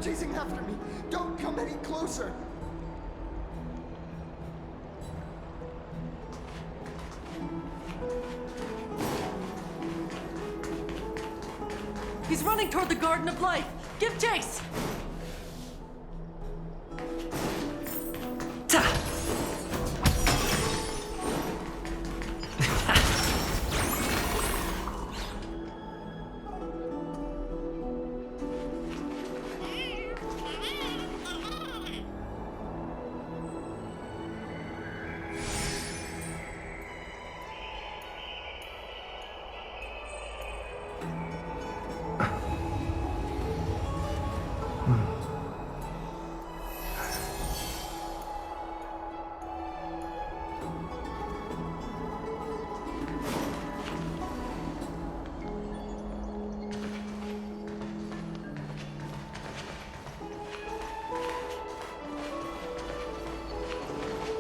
chasing after me. Don't come any closer. He's running toward the Garden of Life. Give chase! Ta!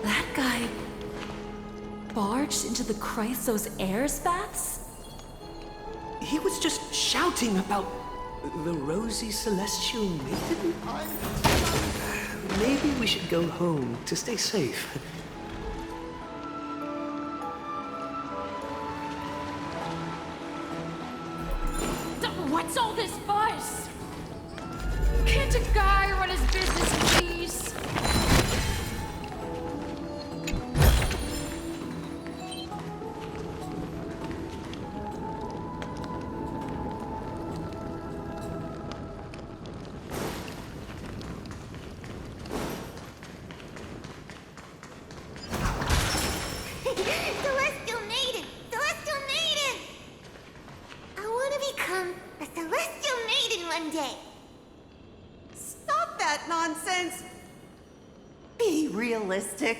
That guy barged into the Chrysos Airs baths? He was just shouting about the rosy celestial maiden. Maybe we should go home to stay safe. What's all this fuss? Can't a guy run his business in peace? Celestial maiden! Celestial maiden! I want to become a celestial maiden one day. Stop that nonsense! Be realistic.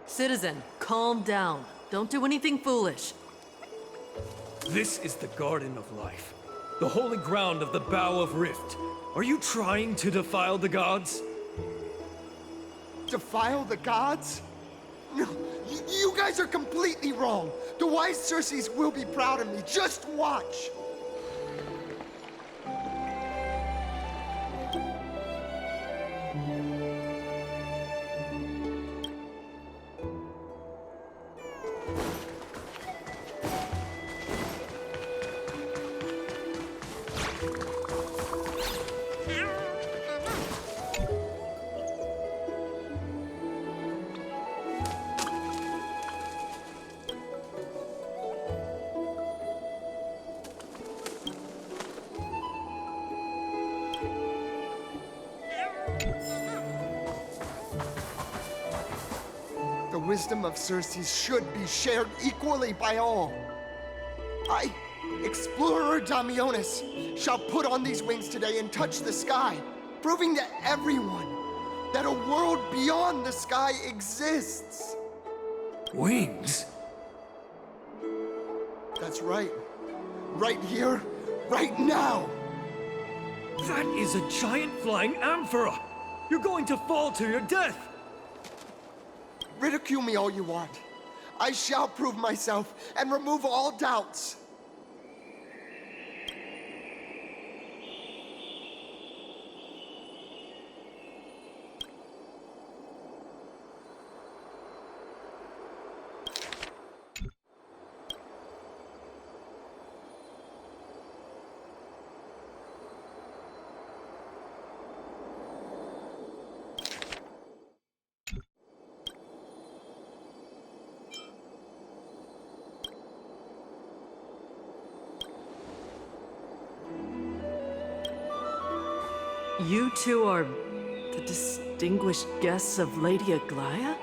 Citizen, calm down. Don't do anything foolish. This is the Garden of Life, the holy ground of the Bow of Rift. Are you trying to defile the gods? Defile the gods? No, you guys are completely wrong. The wise Circes will be proud of me. Just watch. wisdom of Circe's should be shared equally by all. I, explorer Damionis, shall put on these wings today and touch the sky, proving to everyone that a world beyond the sky exists. Wings? That's right. Right here, right now. That is a giant flying amphora! You're going to fall to your death! Ridicule me all you want. I shall prove myself and remove all doubts. You two are the distinguished guests of Lady Aglaya?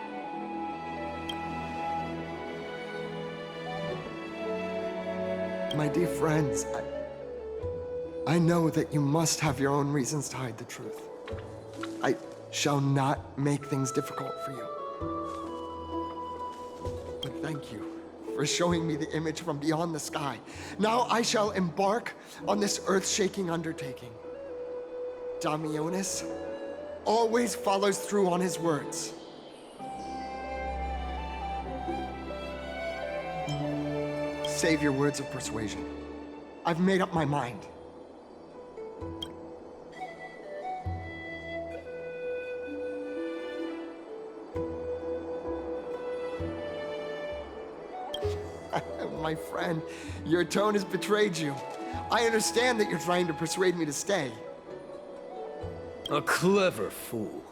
My dear friends, I know that you must have your own reasons to hide the truth. I shall not make things difficult for you. But thank you for showing me the image from beyond the sky. Now I shall embark on this earth-shaking undertaking. Damionis always follows through on his words. Save your words of persuasion. I've made up my mind. My friend, your tone has betrayed you. I understand that you're trying to persuade me to stay. A clever fool.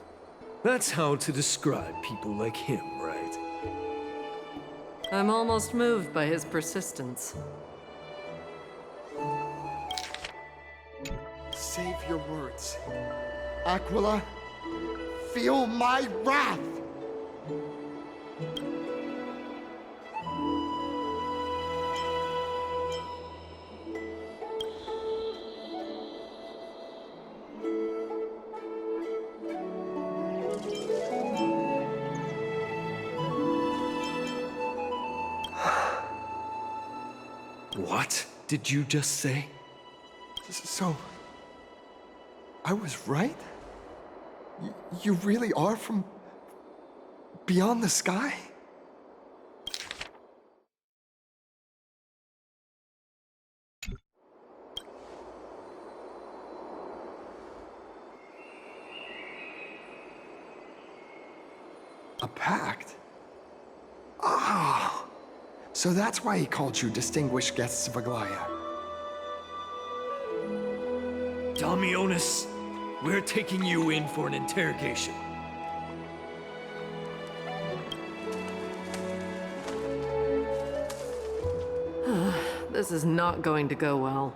That's how to describe people like him, right? I'm almost moved by his persistence. Save your words. Aquila, feel my wrath! What did you just say? So, I was right? You really are from beyond the sky? A pact? Ah! So that's why he called you distinguished guests of Aglaya. Damionis, we're taking you in for an interrogation. This is not going to go well.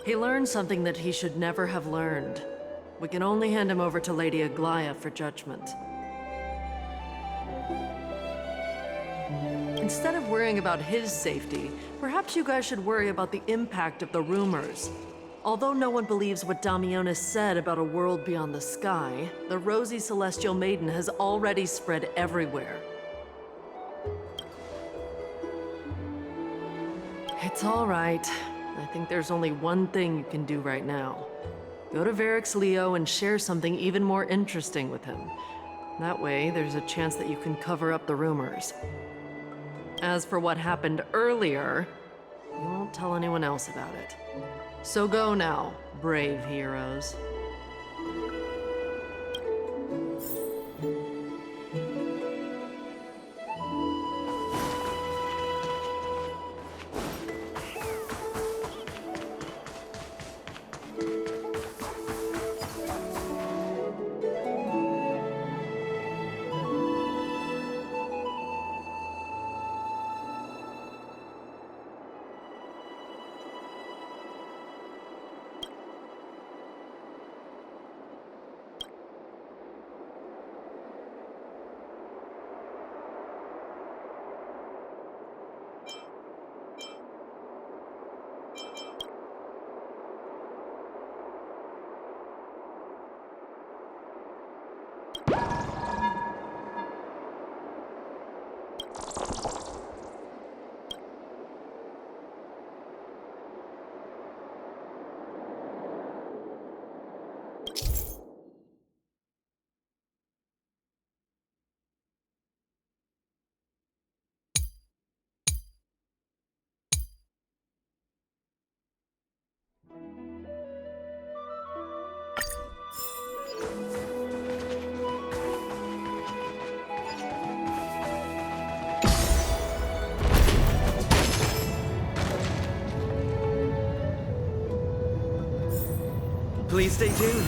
He learned something that he should never have learned. We can only hand him over to Lady Aglaya for judgment. Instead of worrying about his safety, perhaps you guys should worry about the impact of the rumors. Although no one believes what Damionis said about a world beyond the sky, the rosy celestial maiden has already spread everywhere. It's all right. I think there's only one thing you can do right now. Go to Varix Leo and share something even more interesting with him. That way, there's a chance that you can cover up the rumors. As for what happened earlier, you won't tell anyone else about it. So go now, brave heroes. Please stay tuned.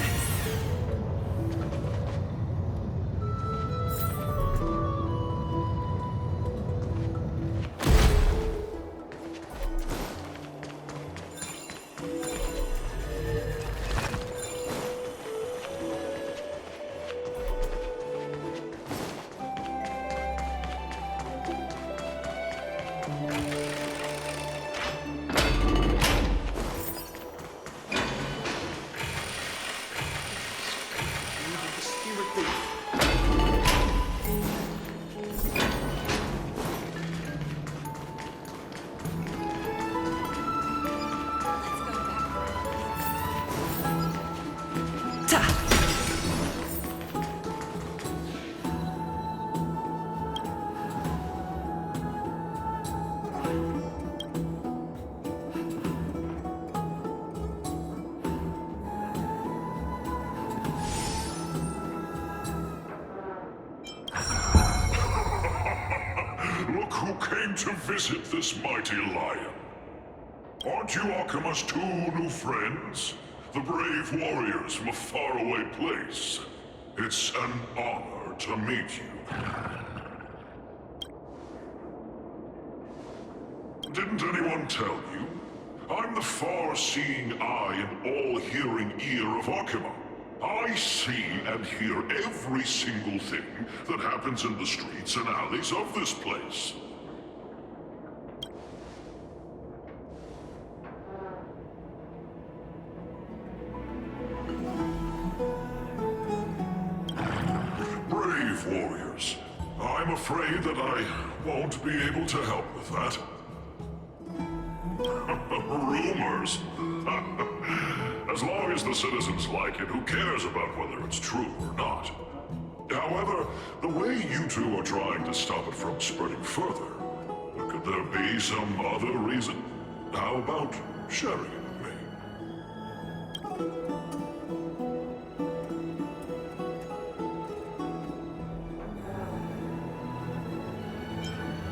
Look who came to visit this mighty lion. Aren't you Akima's two new friends? The brave warriors from a faraway place. It's an honor to meet you. Didn't anyone tell you? I'm the far-seeing eye and all-hearing ear of Akima. I see and hear every single thing that happens in the streets and alleys of this place. Brave warriors, I'm afraid that I won't be able to help with that. Rumors? As long as the citizens like it, who cares about whether it's true or not? However, the way you two are trying to stop it from spreading further, could there be some other reason? How about sharing it with me?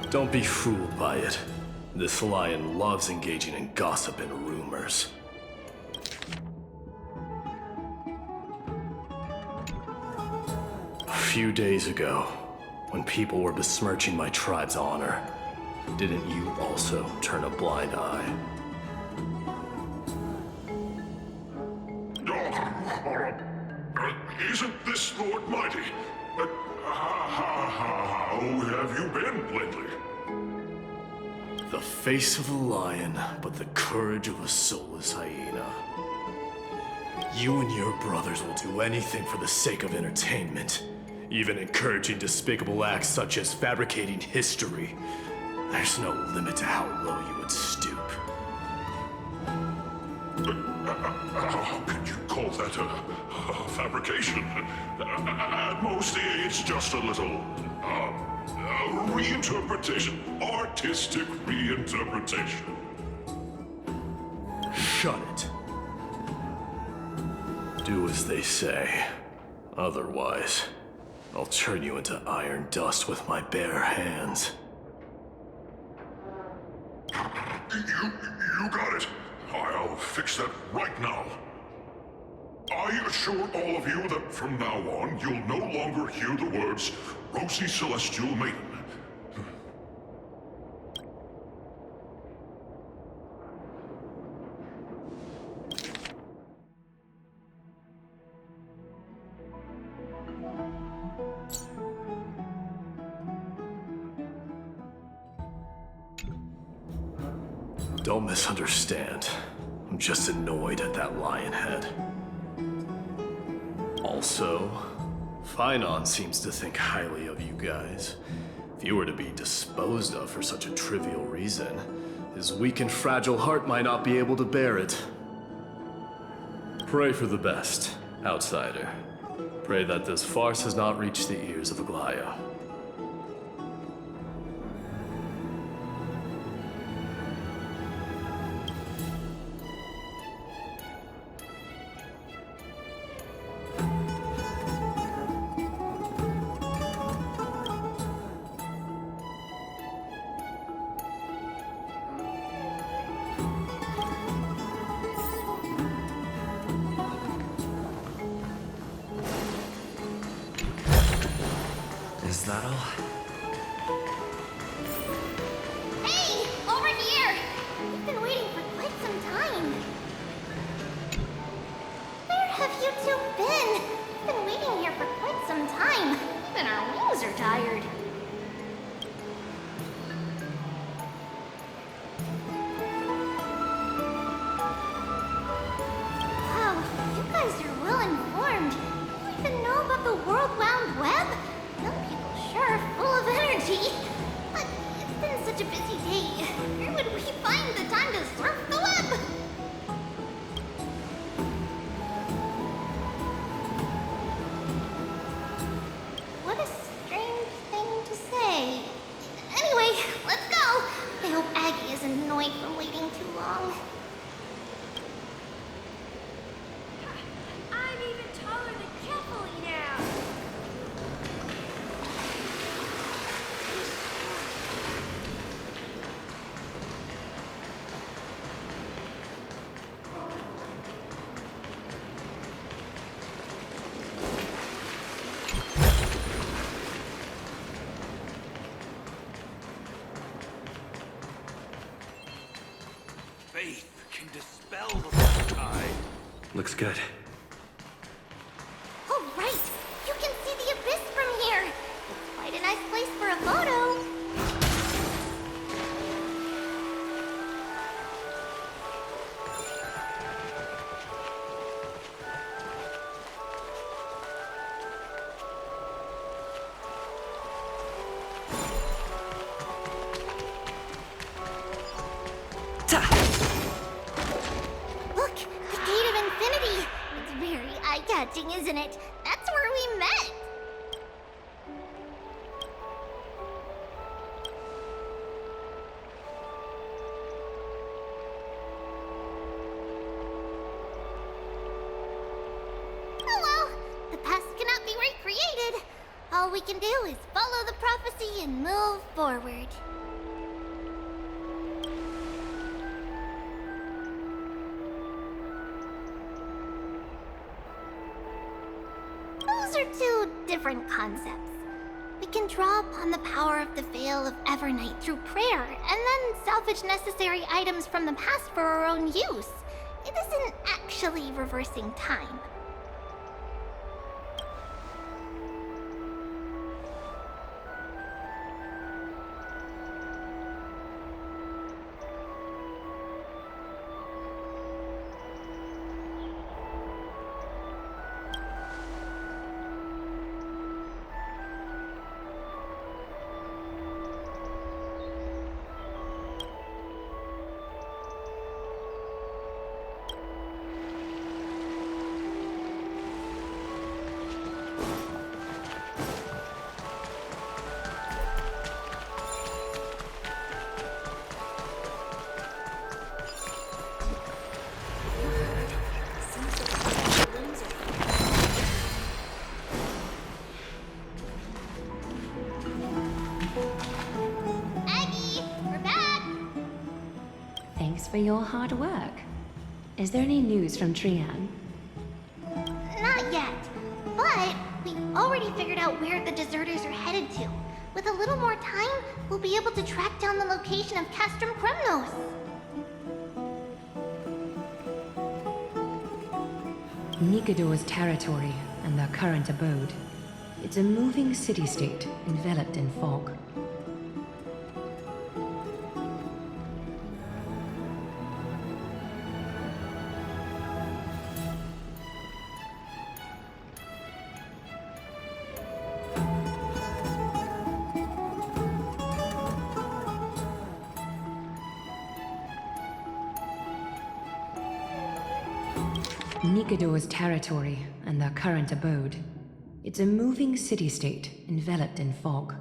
Don't be fooled by it. This lion loves engaging in gossip and rumors. A few days ago, when people were besmirching my tribe's honor, didn't you also turn a blind eye? Isn't this Lord Mighty? How have you been lately? The face of a lion, but the courage of a soulless hyena. You and your brothers will do anything for the sake of entertainment, even encouraging despicable acts such as fabricating history. There's no limit to how low you would stoop. How could you call that a fabrication? At most, it's just a little reinterpretation. Artistic reinterpretation. Shut it. Do as they say. Otherwise, I'll turn you into iron dust with my bare hands. You got it. I'll fix that right now. I assure all of you that from now on, you'll no longer hear the words Rosy Celestial Maiden. Don't misunderstand. I'm just annoyed at that lion head. Also, Finon seems to think highly of you guys. If you were to be disposed of for such a trivial reason, his weak and fragile heart might not be able to bear it. Pray for the best, outsider. Pray that this farce has not reached the ears of Aglaya. that all? Hey! Over here! We've been waiting for quite some time. Where have you two been? We've been waiting here for quite some time. Even our wings are tired. Wow, you guys are well informed. You even know about the World Wide Web? Young people sure are full of energy. But it's been such a busy day. Where would we find the time to surf the web? What a strange thing to say. Anyway, let's go. I hope Aggie isn't annoyed from waiting too long. I'm even taller than Kefali now. Faith can dispel the Honkai. Looks good. Oh, right! You can see the abyss from here! It's quite a nice place for a photo. Look! The Gate of Infinity! It's very eye-catching, isn't it? That's where we met! Oh well, the past cannot be recreated. All we can do is follow the prophecy and move forward. Those are two different concepts. We can draw upon the power of the Veil of Evernight through prayer, and then salvage necessary items from the past for our own use. It isn't actually reversing time. Aggie, we're back! Thanks for your hard work. Is there any news from Trian? Not yet, but we've already figured out where the deserters are headed to. With a little more time, we'll be able to track down the location of Castrum Kremnos. Nikador's territory and their current abode. It's a moving city-state enveloped in fog. Nikador's territory and their current abode. It's a moving city-state enveloped in fog.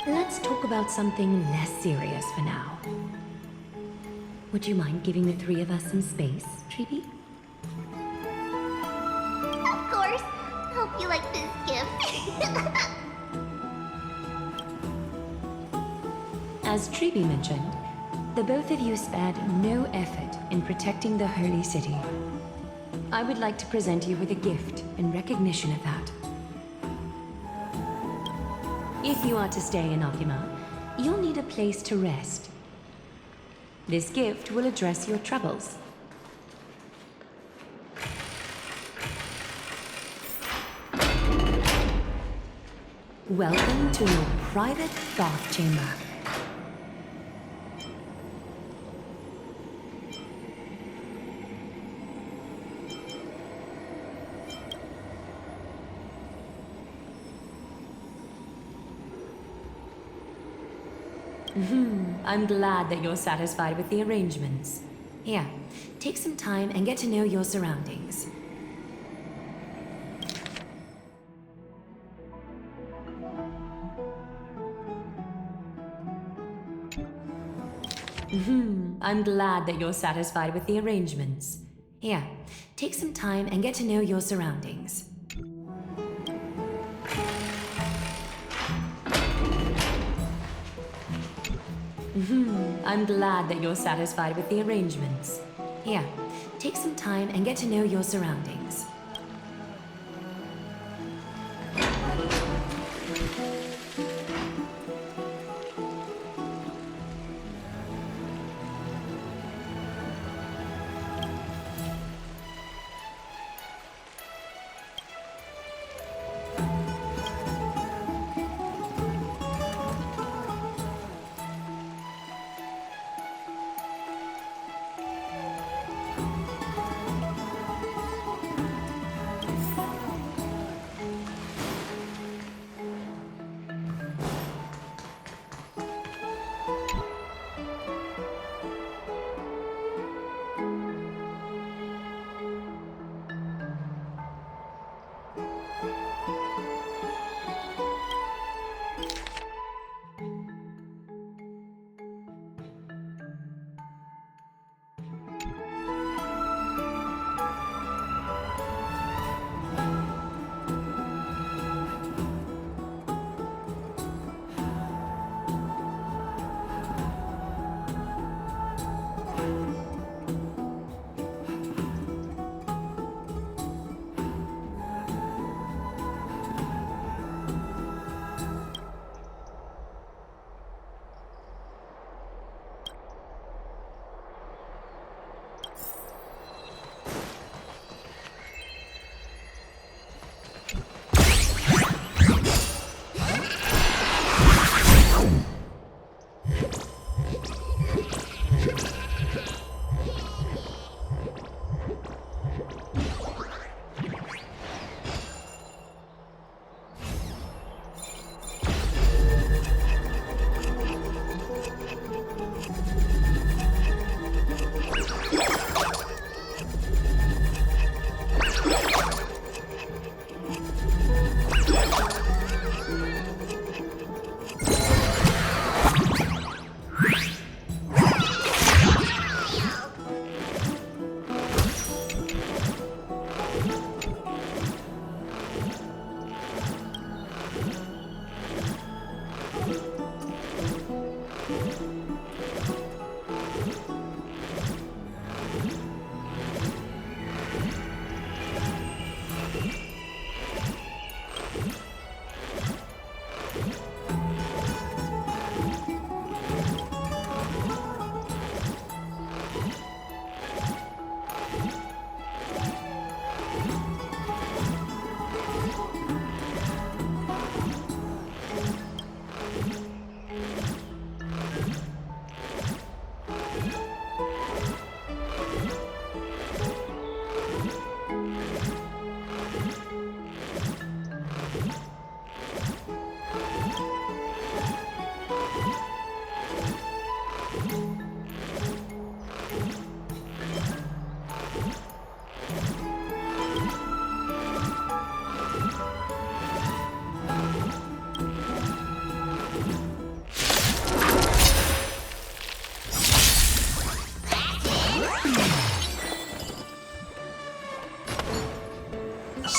Let's talk about something less serious for now. Would you mind giving the three of us some space, Treeby? Of course. Hope you like this gift. As Treeby mentioned, the both of you spared no effort in protecting the Holy City. I would like to present you with a gift in recognition of that. If you are to stay in Okima, you'll need a place to rest. This gift will address your troubles. Welcome to your private bath chamber. I'm glad that you're satisfied with the arrangements. Here, take some time and get to know your surroundings. I'm glad that you're satisfied with the arrangements. Here, take some time and get to know your surroundings. I'm glad that you're satisfied with the arrangements. Here, take some time and get to know your surroundings.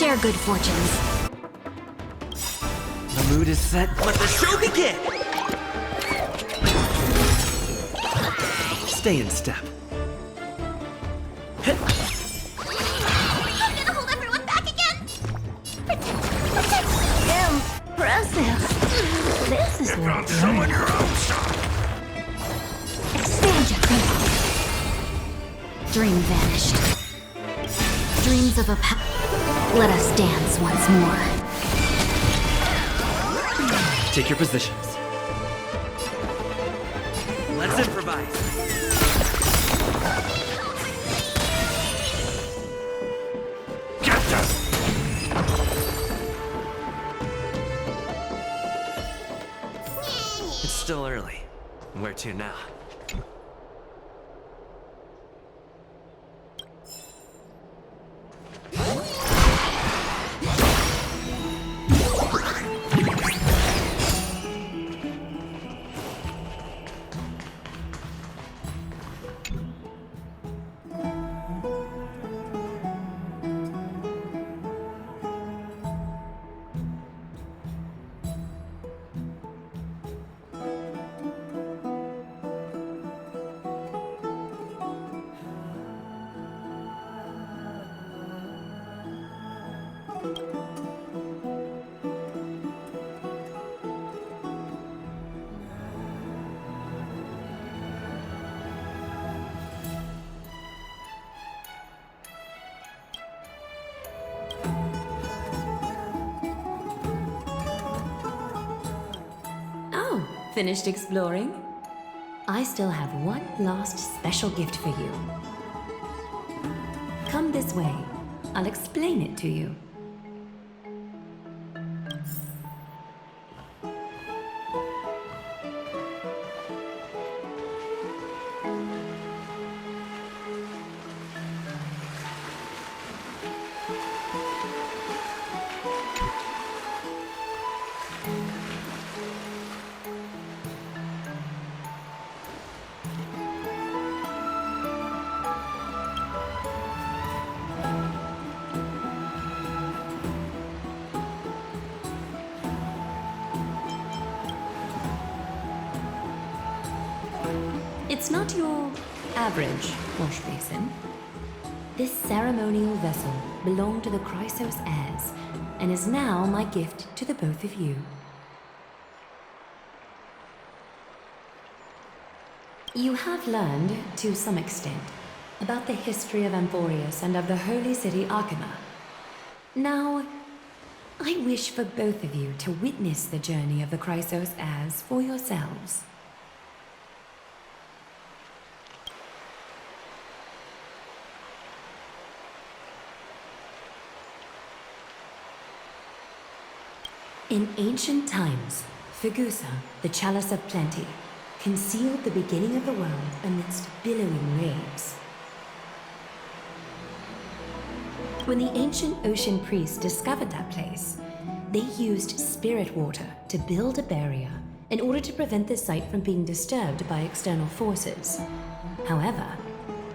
Share good fortunes. The mood is set. Let the show begin! Stay in step. Are we gonna hold everyone back again? Protect. Impressive. This is You've what got some on your own side. Expand your grip. Dream vanished. Dreams of a Let us dance once more. Take your positions. Let's improvise. Get them! It's still early. Where to now? Oh, finished exploring? I still have one last special gift for you. Come this way. I'll explain it to you. It's not your average wash basin. This ceremonial vessel belonged to the Chrysos heirs and is now my gift to the both of you. You have learned, to some extent, about the history of Amphorius and of the holy city Archima. Now, I wish for both of you to witness the journey of the Chrysos heirs for yourselves. In ancient times, Fegusa, the Chalice of Plenty, concealed the beginning of the world amidst billowing waves. When the ancient ocean priests discovered that place, they used spirit water to build a barrier in order to prevent the site from being disturbed by external forces. However,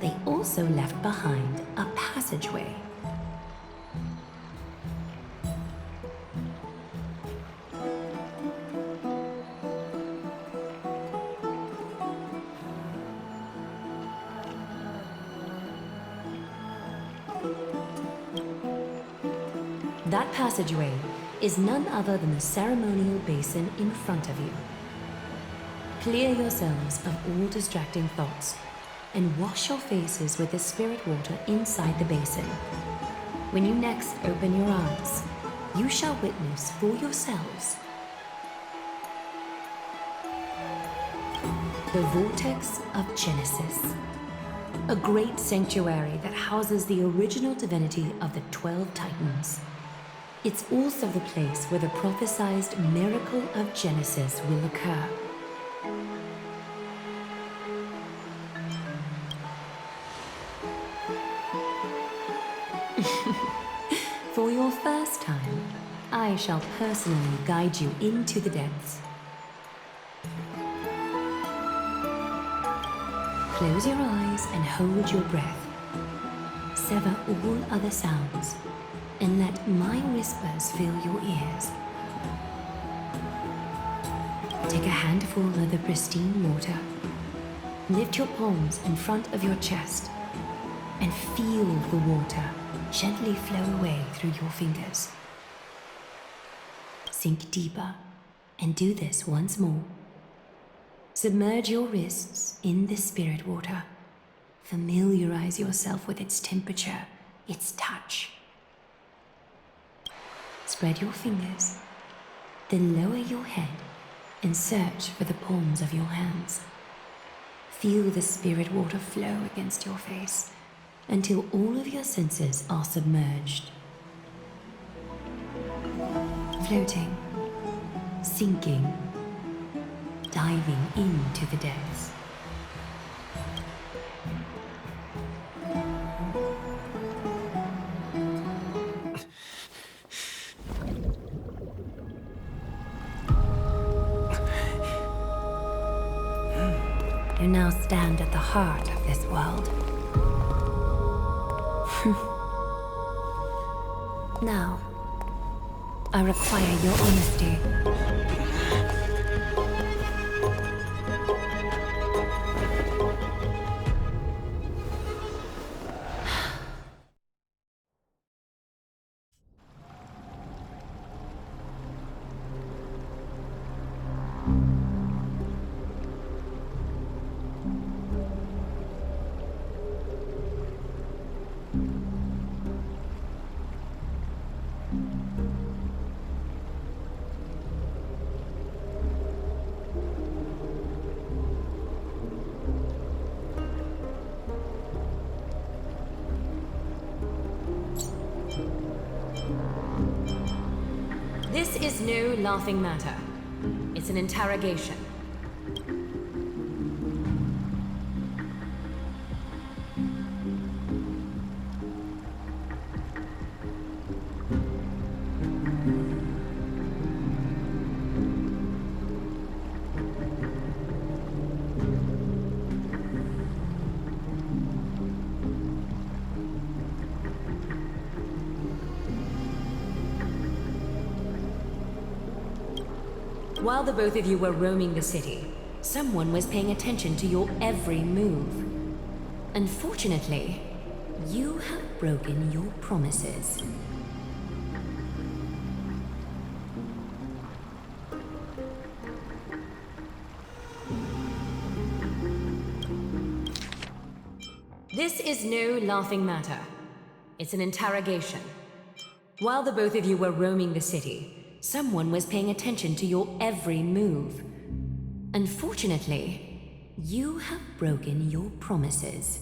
they also left behind a passageway. That passageway is none other than the ceremonial basin in front of you. Clear yourselves of all distracting thoughts and wash your faces with the spirit water inside the basin. When you next open your eyes, you shall witness for yourselves the Vortex of Genesis, a great sanctuary that houses the original divinity of the 12 Titans. It's also the place where the prophesized miracle of Genesis will occur. For your first time, I shall personally guide you into the depths. Close your eyes and hold your breath. Sever all other sounds and let my whispers fill your ears. Take a handful of the pristine water Lift your palms in front of your chest and feel the water gently flow away through your fingers. Sink deeper and do this once more. Submerge your wrists in the spirit water. Familiarize yourself with its temperature, its touch. Spread your fingers, then lower your head and search for the palms of your hands. Feel the spirit water flow against your face until all of your senses are submerged. Floating, sinking, diving into the depths. You now stand at the heart of this world. Now, I require your honesty. This is no laughing matter. It's an interrogation. While the both of you were roaming the city, someone was paying attention to your every move. Unfortunately, you have broken your promises. This is no laughing matter. It's an interrogation. While the both of you were roaming the city, someone was paying attention to your every move. Unfortunately, you have broken your promises.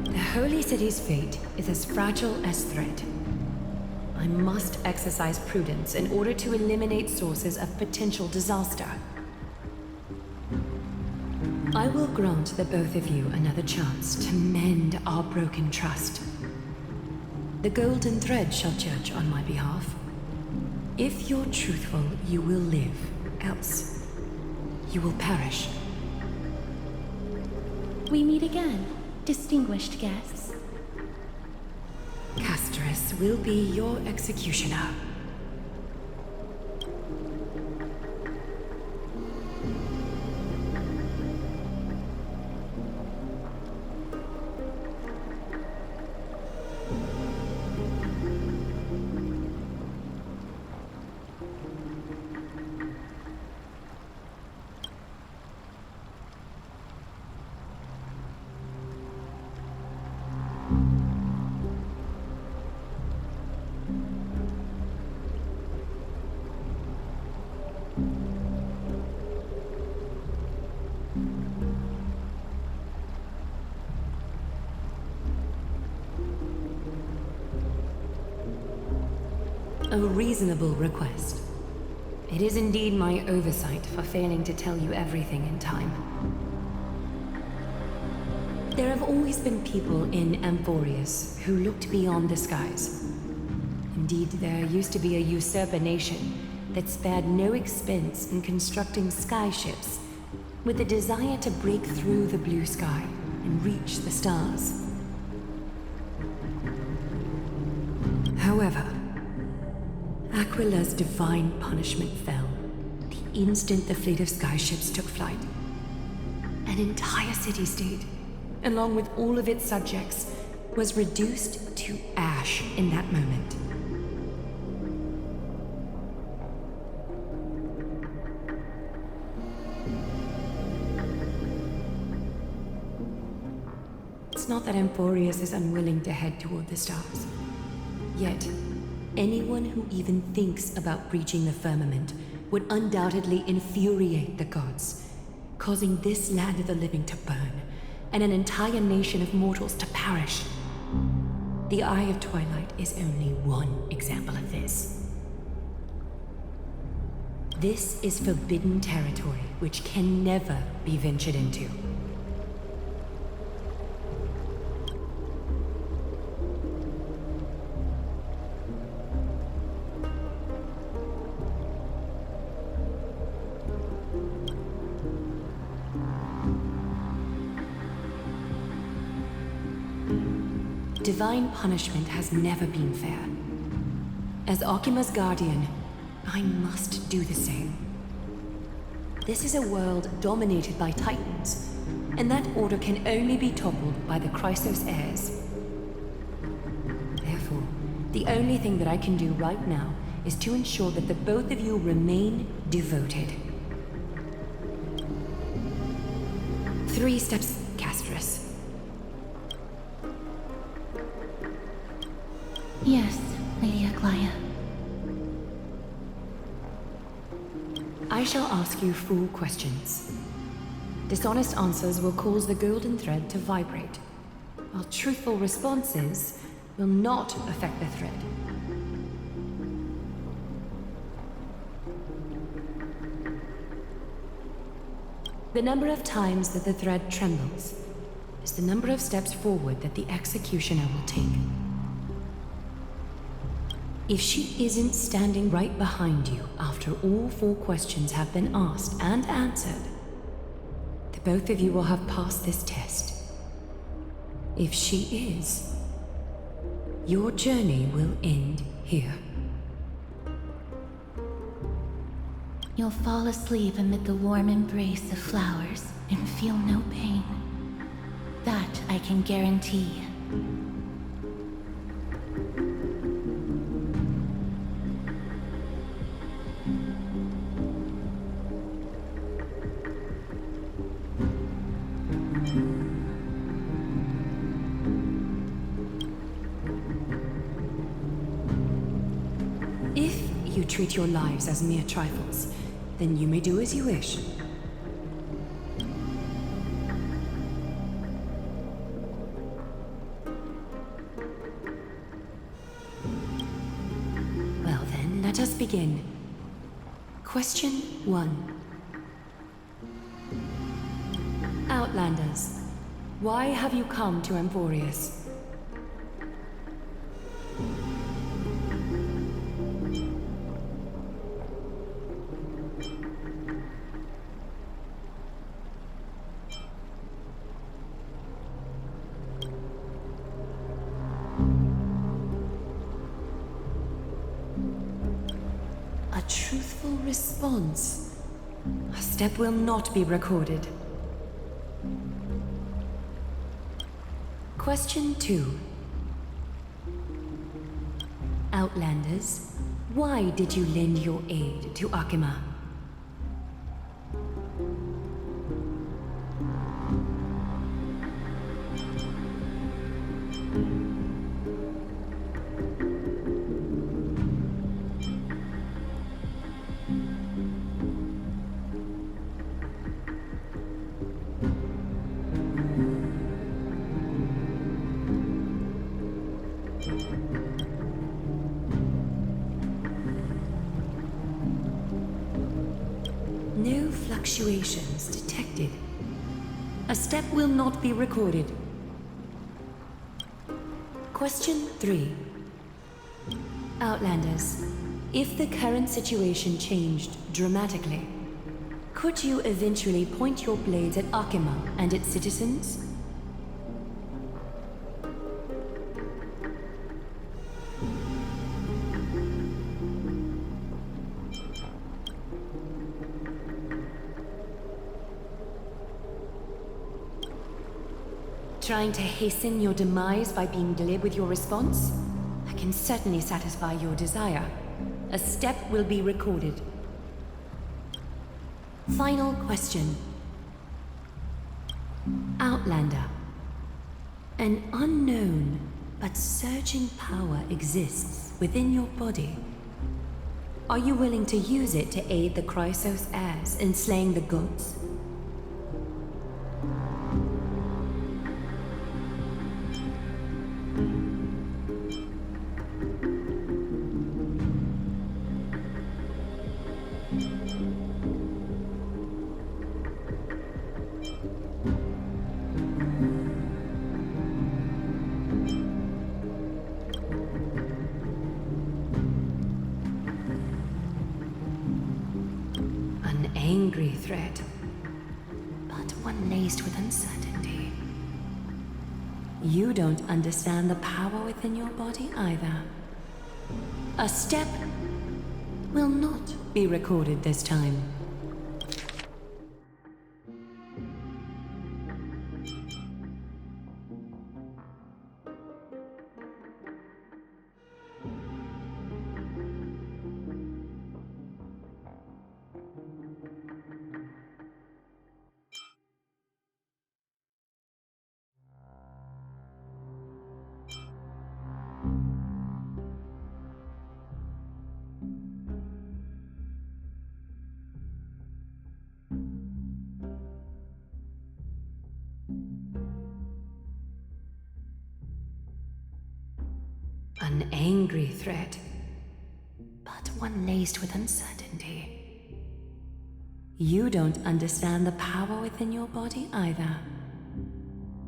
The Holy City's fate is as fragile as thread. I must exercise prudence in order to eliminate sources of potential disaster. I will grant the both of you another chance to mend our broken trust. The golden thread shall judge on my behalf. If you're truthful, you will live. Else, you will perish. We meet again, distinguished guests. Castrus will be your executioner. A reasonable request. It is indeed my oversight for failing to tell you everything in time. There have always been people in Amphorius who looked beyond the skies. Indeed, there used to be a usurper nation that spared no expense in constructing skyships with the desire to break through the blue sky and reach the stars. However, Aquila's divine punishment fell the instant the fleet of skyships took flight. An entire city-state, along with all of its subjects, was reduced to ash in that moment. It's not that Emporius is unwilling to head toward the stars. Yet, anyone who even thinks about breaching the firmament would undoubtedly infuriate the gods, causing this land of the living to burn, and an entire nation of mortals to perish. The Eye of Twilight is only one example of this. This is forbidden territory which can never be ventured into. Divine punishment has never been fair. As Okima's guardian, I must do the same. This is a world dominated by Titans, and that order can only be toppled by the Chrysos heirs. Therefore, the only thing that I can do right now is to ensure that the both of you remain devoted. 3 steps, Castris. Yes, Lady Aglaia. I shall ask you full questions. Dishonest answers will cause the golden thread to vibrate, while truthful responses will not affect the thread. The number of times that the thread trembles is the number of steps forward that the executioner will take. If she isn't standing right behind you after all 4 questions have been asked and answered, the both of you will have passed this test. If she is, your journey will end here. You'll fall asleep amid the warm embrace of flowers and feel no pain. That I can guarantee. If you treat your lives as mere trifles, then you may do as you wish. Well then, let us begin. Question 1. Outlanders, why have you come to Emporius? A truthful response. A step will not be recorded. Question 2. Outlanders, why did you lend your aid to Akima? No fluctuations detected. A step will not be recorded. Question 3. Outlanders, if the current situation changed dramatically, could you eventually point your blades at Akima and its citizens? Trying to hasten your demise by being glib with your response? I can certainly satisfy your desire. A step will be recorded. Final question. Outlander. An unknown but surging power exists within your body. Are you willing to use it to aid the Chrysos heirs in slaying the gods? Angry threat, but one laced with uncertainty. You don't understand the power within your body either. A step will not be recorded this time. An angry threat, but one laced with uncertainty. You don't understand the power within your body either.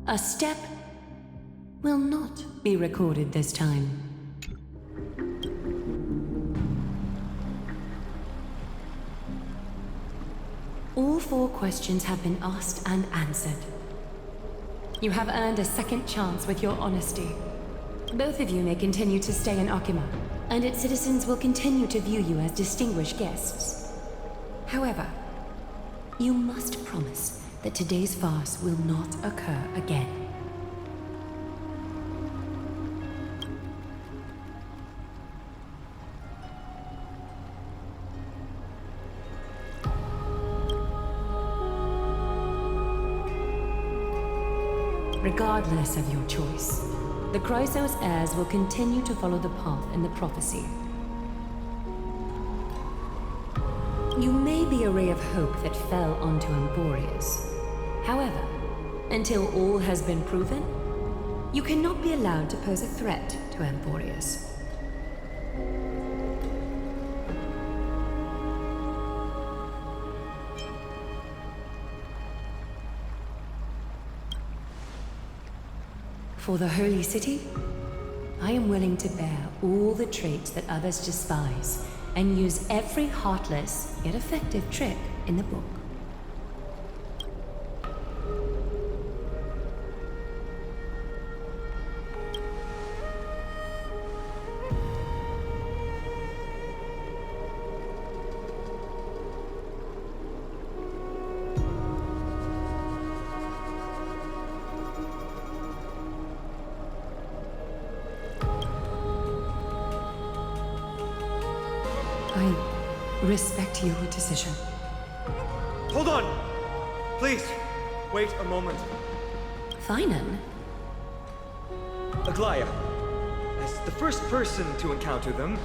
A step will not be recorded this time. All 4 questions have been asked and answered. You have earned a second chance with your honesty. Both of you may continue to stay in Akima, and its citizens will continue to view you as distinguished guests. However, you must promise that today's farce will not occur again. Regardless of your choice, the Chrysos heirs will continue to follow the path in the prophecy. You may be a ray of hope that fell onto Emporius. However, until all has been proven, you cannot be allowed to pose a threat to Emporius. For the Holy City, I am willing to bear all the traits that others despise and use every heartless yet effective trick in the book. I respect your decision. Hold on! Please, wait a moment. Finan? Aglaya, as the first person to encounter them,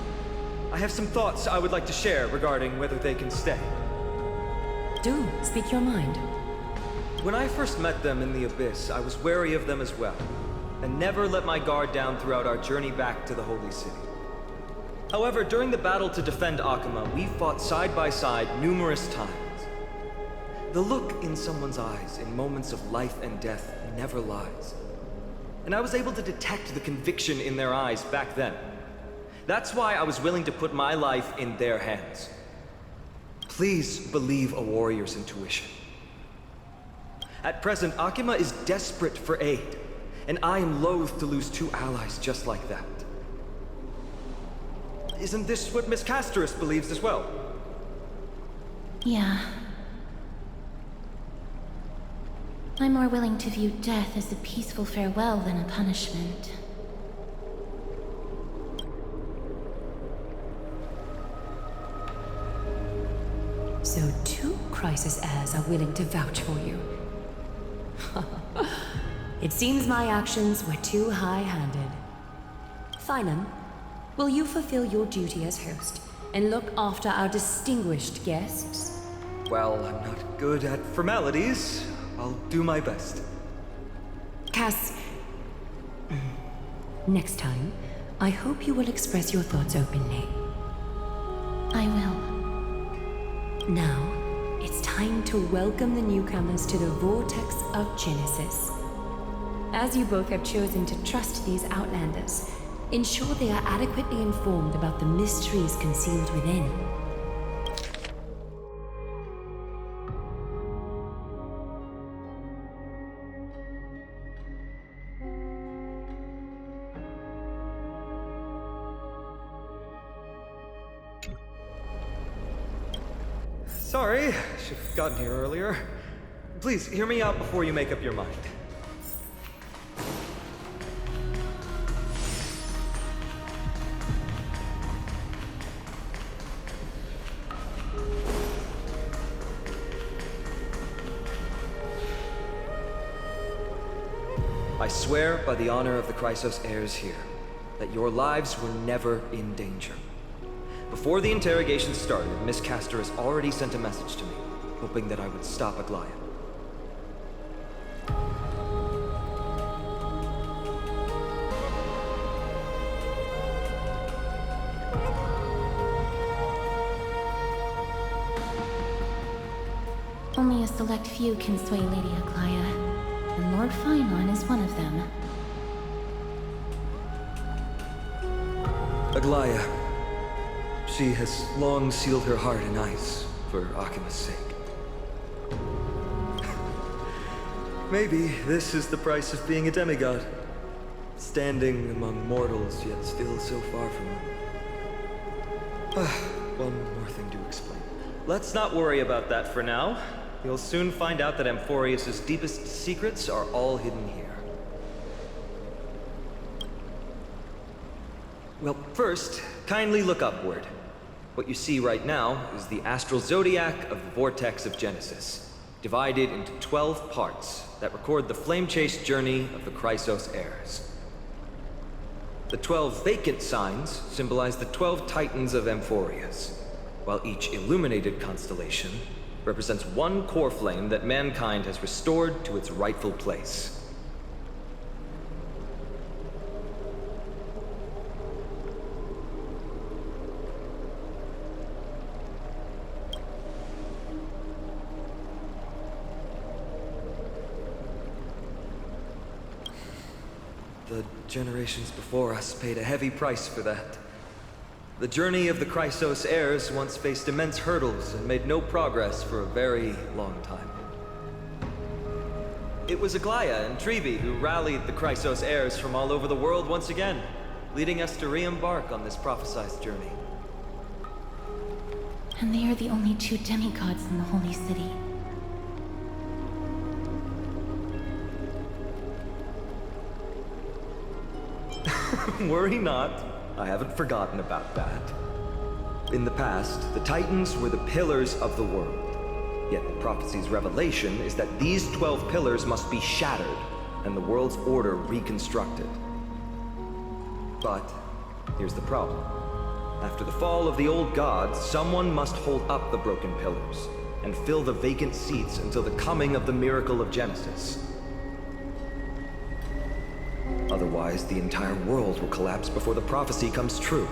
I have some thoughts I would like to share regarding whether they can stay. Do speak your mind. When I first met them in the Abyss, I was wary of them as well, and never let my guard down throughout our journey back to the Holy City. However, during the battle to defend Akima, we fought side by side numerous times. The look in someone's eyes in moments of life and death never lies. And I was able to detect the conviction in their eyes back then. That's why I was willing to put my life in their hands. Please believe a warrior's intuition. At present, Akima is desperate for aid, and I am loath to lose two allies just like that. Isn't this what Miss Casterus believes as well? Yeah. I'm more willing to view death as a peaceful farewell than a punishment. So two Crisis heirs are willing to vouch for you. It seems my actions were too high-handed. Finum, will you fulfill your duty as host and look after our distinguished guests? Well, I'm not good at formalities. I'll do my best. Cass... Next time, I hope you will express your thoughts openly. I will. Now, it's time to welcome the newcomers to the Vortex of Genesis. As you both have chosen to trust these Outlanders, ensure they are adequately informed about the mysteries concealed within. Sorry, should have gotten here earlier. Please, hear me out before you make up your mind. I swear by the honor of the Chrysos heirs here, that your lives were never in danger. Before the interrogation started, Miss Castor has already sent a message to me, hoping that I would stop Aglaya. Only a select few can sway Lady Aglaya, and Lord Feinon is one of them. Aglaya. She has long sealed her heart in ice for Akima's sake. Maybe this is the price of being a demigod. Standing among mortals, yet still so far from them. One more thing to explain. Let's not worry about that for now. You'll soon find out that Amphorius' deepest secrets are all hidden here. Well, first, kindly look upward. What you see right now is the astral zodiac of the Vortex of Genesis, divided into 12 parts that record the flame-chased journey of the Chrysos heirs. The 12 vacant signs symbolize the 12 titans of Amphorius, while each illuminated constellation represents one core flame that mankind has restored to its rightful place. The generations before us paid a heavy price for that. The journey of the Chrysos heirs once faced immense hurdles and made no progress for a very long time. It was Aglaya and Trevi who rallied the Chrysos heirs from all over the world once again, leading us to re-embark on this prophesized journey. And they are the only two demigods in the Holy City. Worry not. I haven't forgotten about that. In the past, the Titans were the pillars of the world. Yet the prophecy's revelation is that these 12 pillars must be shattered, and the world's order reconstructed. But here's the problem. After the fall of the old gods, someone must hold up the broken pillars, and fill the vacant seats until the coming of the miracle of Genesis. Otherwise, the entire world will collapse before the prophecy comes true.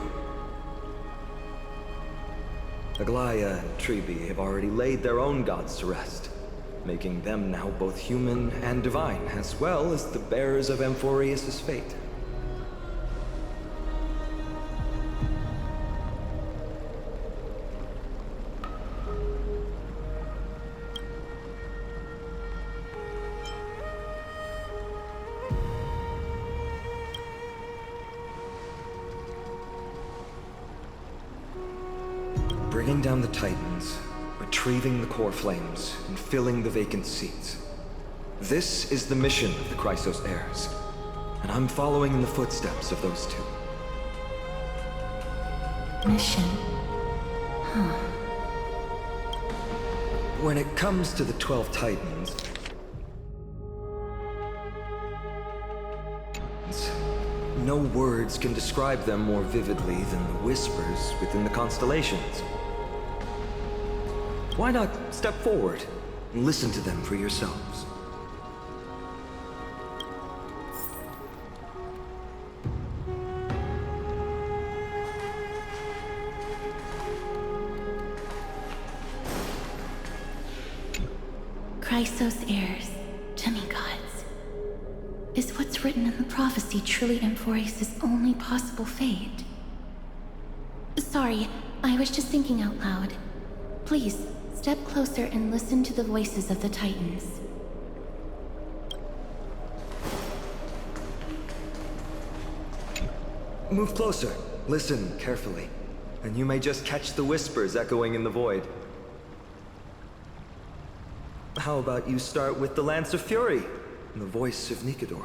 Aglaya and Trevi have already laid their own gods to rest, making them now both human and divine, as well as the bearers of Amphorius' fate. Bringing down the Titans, retrieving the core flames, and filling the vacant seats. This is the mission of the Chrysos heirs, and I'm following in the footsteps of those two. Mission. Huh. When it comes to the 12 Titans, no words can describe them more vividly than the whispers within the constellations. Why not step forward and listen to them for yourselves? Chrysos heirs, demigods. Is what's written in the prophecy truly Amphoreus' only possible fate? Sorry, I was just thinking out loud. Please, step closer and listen to the voices of the Titans. Move closer, listen carefully, and you may just catch the whispers echoing in the void. How about you start with the Lance of Fury, and the voice of Nikador?